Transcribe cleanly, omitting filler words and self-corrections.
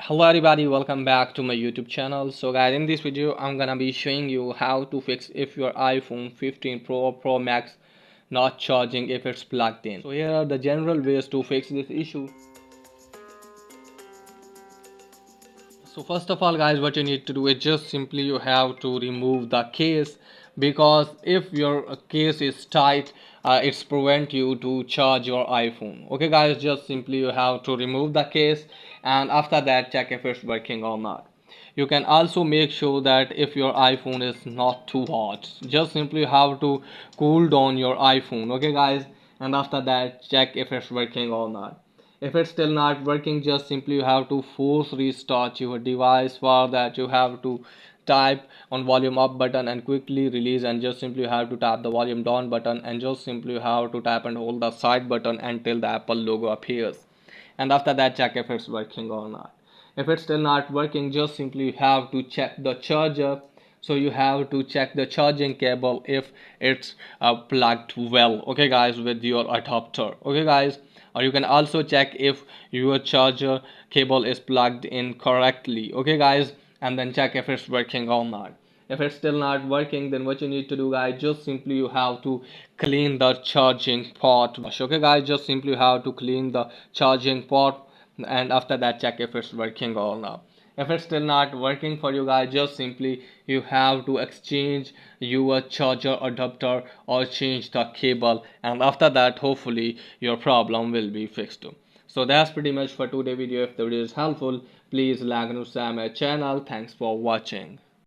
Hello everybody, welcome back to my YouTube channel. So guys, in this video I'm gonna be showing you how to fix if your iPhone 15 Pro Max not charging if it's plugged in. So here are the general ways to fix this issue. So first of all guys, what you need to do is just simply you have to remove the case, because if your case is tight, it's prevent you to charge your iPhone. Okay guys, just simply you have to remove the case, and after that check if it's working or not. You can also make sure that if your iPhone is not too hot, just simply have to cool down your iPhone. Okay guys, and after that check if it's working or not. If it's still not working, just simply you have to force restart your device. For that you have to type on volume up button and quickly release, and just simply you have to tap the volume down button, and just simply you have to tap and hold the side button until the Apple logo appears, and after that check if it's working or not. If it's still not working, just simply you have to check the charger. So you have to check the charging cable if it's plugged well, okay guys, with your adapter. Okay guys, or you can also check if your charger cable is plugged in correctly. Okay guys, and then check if it's working or not. If it's still not working, then what you need to do guys, just simply you have to clean the charging port. Okay guys, just simply you have to clean the charging port, and after that check if it's working or not. If it's still not working for you guys, just simply you have to exchange your charger adapter or change the cable, and after that hopefully your problem will be fixed. So that's pretty much for today's video. If the video is helpful, please like and subscribe my channel. Thanks for watching.